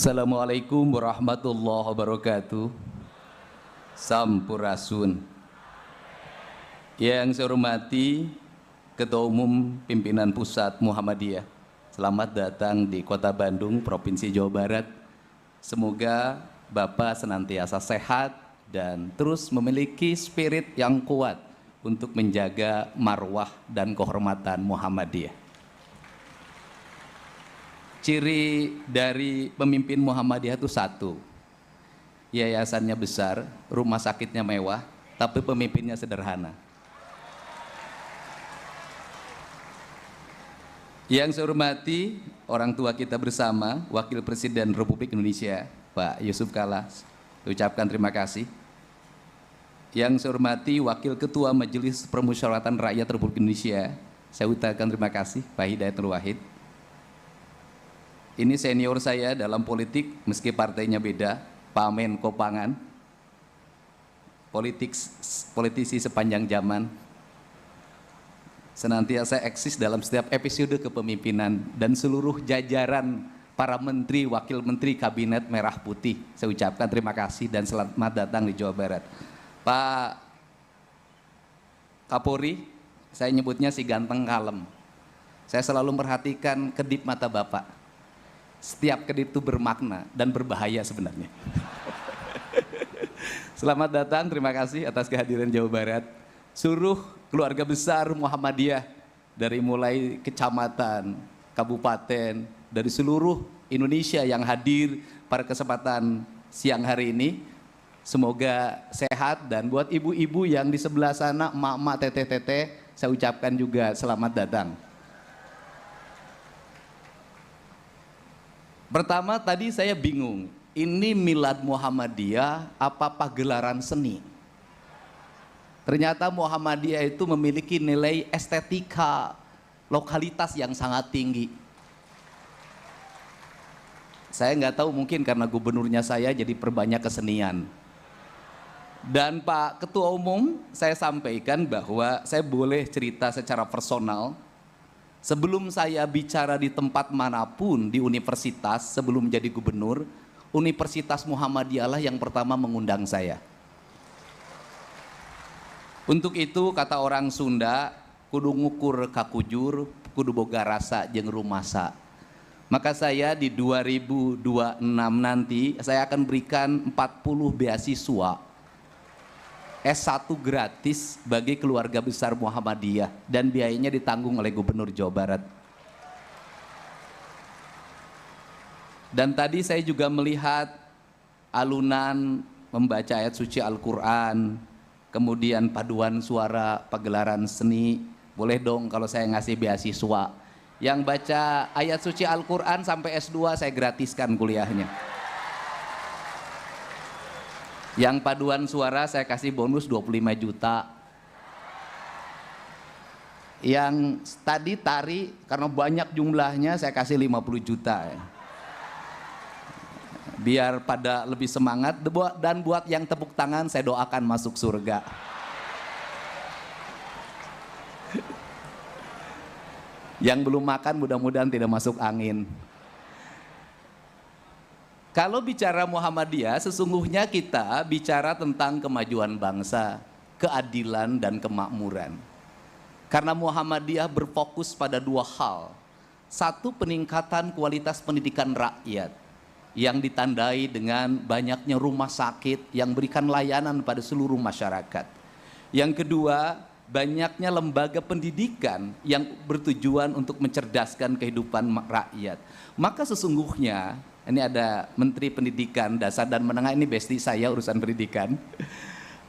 Assalamualaikum warahmatullahi wabarakatuh. Sampurasun. Yang saya hormati Ketua Umum Pimpinan Pusat Muhammadiyah, selamat datang di Kota Bandung, Provinsi Jawa Barat. Semoga Bapak senantiasa sehat dan terus memiliki spirit yang kuat untuk menjaga marwah dan kehormatan Muhammadiyah. Ciri dari pemimpin Muhammadiyah itu satu, yayasannya besar, rumah sakitnya mewah, tapi pemimpinnya sederhana. Yang saya hormati orang tua kita bersama, Wakil Presiden Republik Indonesia, Pak Yusuf Kalla, ucapkan terima kasih. Yang saya hormati Wakil Ketua Majelis Permusyawaratan Rakyat Republik Indonesia, saya ucapkan terima kasih, Pak Hidayat Nur Wahid. Ini senior saya dalam politik, meski partainya beda, Pak Menko Pangan, politisi sepanjang zaman, senantiasa eksis dalam setiap episode kepemimpinan dan seluruh jajaran para menteri, wakil menteri kabinet merah putih. Saya ucapkan terima kasih dan selamat datang di Jawa Barat. Pak Kapolri, saya nyebutnya si ganteng kalem. Saya selalu memperhatikan kedip mata Bapak. Setiap kedip itu bermakna dan berbahaya sebenarnya. Selamat datang, terima kasih atas kehadiran Jawa Barat. Seluruh keluarga besar Muhammadiyah dari mulai kecamatan, kabupaten, dari seluruh Indonesia yang hadir pada kesempatan siang hari ini. Semoga sehat, dan buat ibu-ibu yang di sebelah sana, emak-emak, teteh-teteh, saya ucapkan juga selamat datang. Pertama tadi saya bingung, ini Milad Muhammadiyah apa pagelaran seni? Ternyata Muhammadiyah itu memiliki nilai estetika lokalitas yang sangat tinggi. Saya nggak tahu, mungkin karena gubernurnya saya jadi perbanyak kesenian. Dan Pak Ketua Umum, saya sampaikan bahwa saya boleh cerita secara personal. Sebelum saya bicara di tempat manapun di universitas, sebelum menjadi gubernur, Universitas Muhammadiyah lah yang pertama mengundang saya. Untuk itu kata orang Sunda, kudu ngukur kakujur, kudu boga rasa jeung rumasa. Maka saya di 2026 nanti saya akan berikan 40 beasiswa S1 gratis bagi keluarga besar Muhammadiyah, dan biayanya ditanggung oleh Gubernur Jawa Barat. Dan tadi saya juga melihat alunan membaca ayat suci Al-Quran, kemudian paduan suara, pagelaran seni. Boleh dong kalau saya ngasih beasiswa. Yang baca ayat suci Al-Quran sampai S2 saya gratiskan kuliahnya. Yang paduan suara saya kasih bonus 25 juta. Yang tadi tari karena banyak jumlahnya saya kasih 50 juta ya. Biar pada lebih semangat, dan buat yang tepuk tangan saya doakan masuk surga. Yang belum makan mudah-mudahan tidak masuk angin. Kalau bicara Muhammadiyah, sesungguhnya kita bicara tentang kemajuan bangsa, keadilan dan kemakmuran. Karena Muhammadiyah berfokus pada dua hal. Satu, peningkatan kualitas pendidikan rakyat yang ditandai dengan banyaknya rumah sakit yang berikan layanan pada seluruh masyarakat. Yang kedua, banyaknya lembaga pendidikan yang bertujuan untuk mencerdaskan kehidupan rakyat. Maka sesungguhnya, ini ada Menteri Pendidikan Dasar dan Menengah, ini bestie saya urusan pendidikan.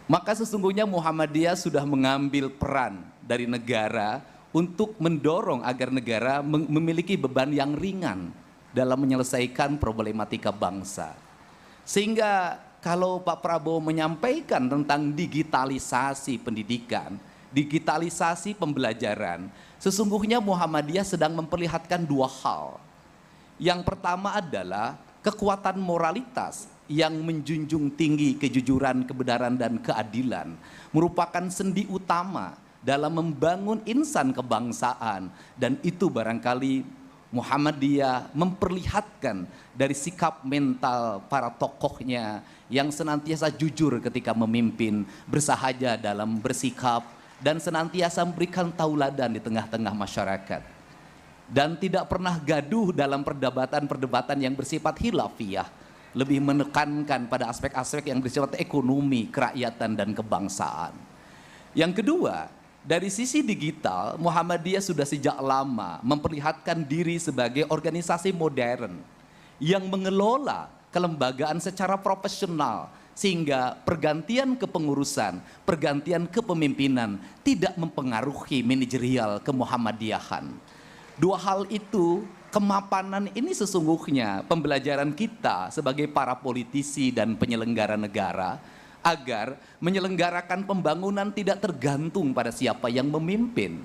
Maka sesungguhnya Muhammadiyah sudah mengambil peran dari negara untuk mendorong agar negara memiliki beban yang ringan dalam menyelesaikan problematika bangsa. Sehingga kalau Pak Prabowo menyampaikan tentang digitalisasi pendidikan, digitalisasi pembelajaran, sesungguhnya Muhammadiyah sedang memperlihatkan dua hal. Yang pertama adalah kekuatan moralitas yang menjunjung tinggi kejujuran, kebenaran, dan keadilan merupakan sendi utama dalam membangun insan kebangsaan, dan itu barangkali Muhammadiyah memperlihatkan dari sikap mental para tokohnya yang senantiasa jujur ketika memimpin, bersahaja dalam bersikap, dan senantiasa memberikan tauladan di tengah-tengah masyarakat. Dan tidak pernah gaduh dalam perdebatan-perdebatan yang bersifat khilafiyah, lebih menekankan pada aspek-aspek yang bersifat ekonomi, kerakyatan, dan kebangsaan. Yang kedua, dari sisi digital, Muhammadiyah sudah sejak lama memperlihatkan diri sebagai organisasi modern yang mengelola kelembagaan secara profesional, sehingga pergantian kepengurusan, pergantian kepemimpinan tidak mempengaruhi manajerial kemuhammadiyahan. Dua hal itu, kemapanan ini sesungguhnya pembelajaran kita sebagai para politisi dan penyelenggara negara, agar menyelenggarakan pembangunan tidak tergantung pada siapa yang memimpin.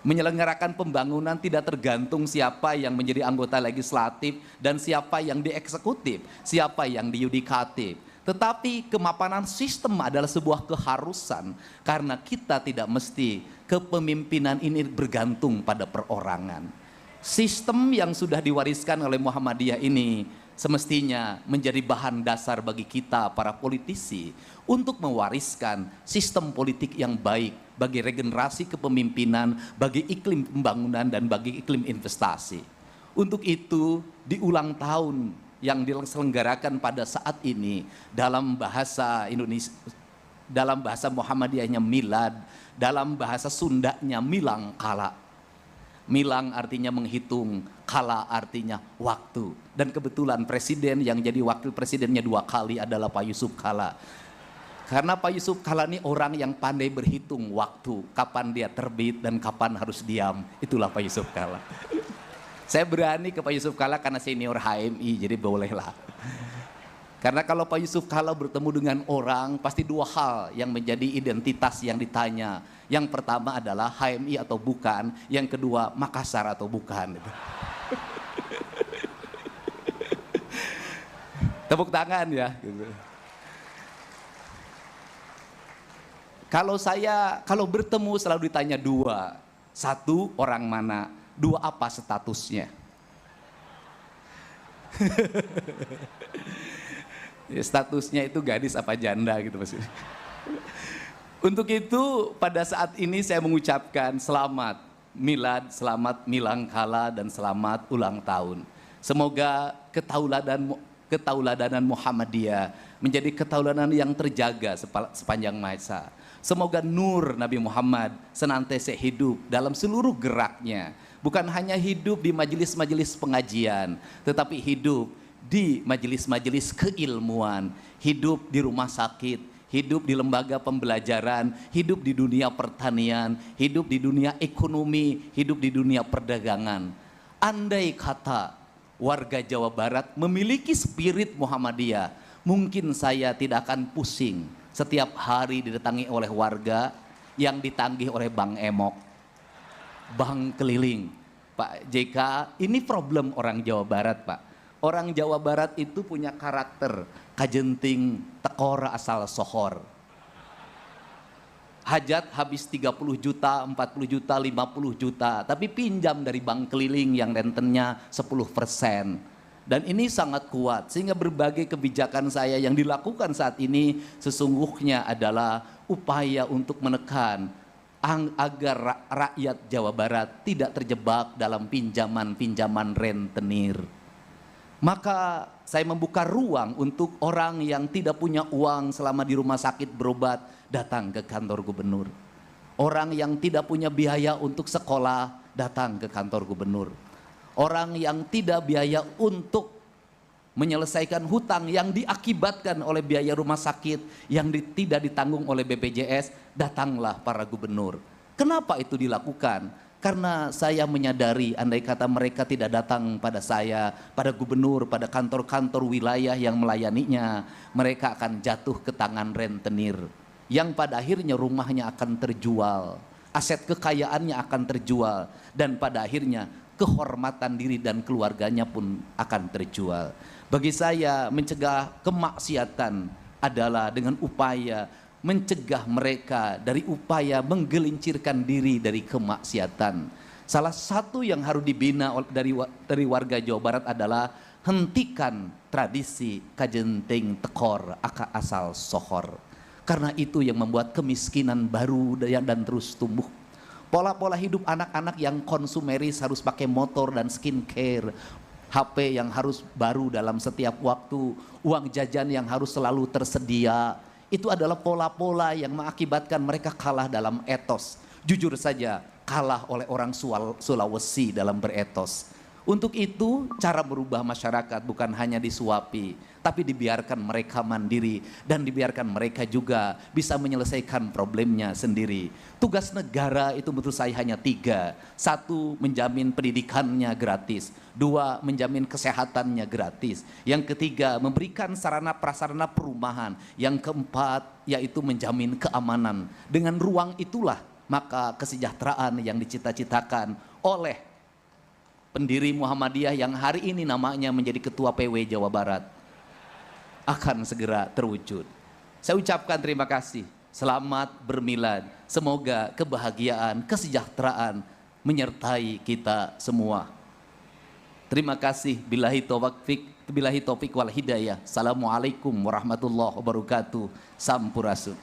Menyelenggarakan pembangunan tidak tergantung siapa yang menjadi anggota legislatif dan siapa yang dieksekutif, siapa yang diyudikatif. Tetapi kemapanan sistem adalah sebuah keharusan, karena kita tidak mesti kepemimpinan ini bergantung pada perorangan. Sistem yang sudah diwariskan oleh Muhammadiyah ini semestinya menjadi bahan dasar bagi kita para politisi untuk mewariskan sistem politik yang baik bagi regenerasi kepemimpinan, bagi iklim pembangunan, dan bagi iklim investasi. Untuk itu, di ulang tahun yang diselenggarakan pada saat ini dalam bahasa Indonesia, dalam bahasa Muhammadiyahnya milad, dalam bahasa Sundanya milang kala. Milang artinya menghitung, kala artinya waktu. Dan kebetulan presiden yang jadi wakil presidennya 2 kali adalah Pak Yusuf Kala. Karena Pak Yusuf Kala ini orang yang pandai berhitung waktu, kapan dia terbit dan kapan harus diam. Itulah Pak Yusuf Kala. Saya berani ke Pak Yusuf Kala karena senior HMI, jadi bolehlah. Karena kalau Pak Yusuf Kala bertemu dengan orang, pasti 2 hal yang menjadi identitas yang ditanya. Yang pertama adalah HMI atau bukan, yang kedua Makassar atau bukan. Tepuk tangan ya. Kalau bertemu selalu ditanya 2. 1, orang mana? 2, apa statusnya? Ya, statusnya itu gadis apa janda gitu maksudnya. Untuk itu pada saat ini saya mengucapkan selamat milad, selamat milang kala, dan selamat ulang tahun. Semoga ketauladanan Muhammadiyah menjadi ketauladan yang terjaga sepanjang masa. Semoga nur Nabi Muhammad senantiasa hidup dalam seluruh geraknya. Bukan hanya hidup di majelis-majelis pengajian, tetapi hidup di majelis-majelis keilmuan, hidup di rumah sakit, hidup di lembaga pembelajaran, hidup di dunia pertanian, hidup di dunia ekonomi, hidup di dunia perdagangan. Andai kata warga Jawa Barat memiliki spirit Muhammadiyah, mungkin saya tidak akan pusing setiap hari didatangi oleh warga yang ditagih oleh Bang Emok, Bang Keliling. Pak JK, ini problem orang Jawa Barat, Pak. Orang Jawa Barat itu punya karakter kajenting tekor asal sohor. Hajat habis 30 juta, 40 juta, 50 juta, tapi pinjam dari bank keliling yang rentennya 10%. Dan ini sangat kuat, sehingga berbagai kebijakan saya yang dilakukan saat ini sesungguhnya adalah upaya untuk menekan agar rakyat Jawa Barat tidak terjebak dalam pinjaman-pinjaman rentenir. Maka saya membuka ruang untuk orang yang tidak punya uang selama di rumah sakit berobat, datang ke kantor gubernur. Orang yang tidak punya biaya untuk sekolah, datang ke kantor gubernur. Orang yang tidak biaya untuk menyelesaikan hutang yang diakibatkan oleh biaya rumah sakit yang tidak ditanggung oleh BPJS, datanglah para gubernur. Kenapa itu dilakukan? Karena saya menyadari andai kata mereka tidak datang pada saya, pada gubernur, pada kantor-kantor wilayah yang melayaninya, mereka akan jatuh ke tangan rentenir, yang pada akhirnya rumahnya akan terjual, aset kekayaannya akan terjual, dan pada akhirnya kehormatan diri dan keluarganya pun akan terjual. Bagi saya, mencegah kemaksiatan adalah dengan upaya mencegah mereka dari upaya menggelincirkan diri dari kemaksiatan. Salah satu yang harus dibina dari warga Jawa Barat adalah hentikan tradisi kajenting tekor aka asal sohor. Karena itu yang membuat kemiskinan baru dan terus tumbuh. Pola-pola hidup anak-anak yang konsumeris harus pakai motor dan skincare, HP yang harus baru dalam setiap waktu, uang jajan yang harus selalu tersedia. Itu adalah pola-pola yang mengakibatkan mereka kalah dalam etos. Jujur saja, kalah oleh orang Sulawesi dalam beretos. Untuk itu cara merubah masyarakat bukan hanya disuapi, tapi dibiarkan mereka mandiri dan dibiarkan mereka juga bisa menyelesaikan problemnya sendiri. Tugas negara itu menurut saya hanya 3. 1, menjamin pendidikannya gratis. 2, menjamin kesehatannya gratis. Yang ketiga, memberikan sarana prasarana perumahan. Yang keempat, yaitu menjamin keamanan. Dengan ruang itulah maka kesejahteraan yang dicita-citakan oleh pendiri Muhammadiyah yang hari ini namanya menjadi Ketua PW Jawa Barat akan segera terwujud. Saya ucapkan terima kasih, selamat bermilad, semoga kebahagiaan, kesejahteraan menyertai kita semua. Terima kasih, billahi taufik wal hidayah. Assalamualaikum warahmatullahi wabarakatuh. Sampurasun.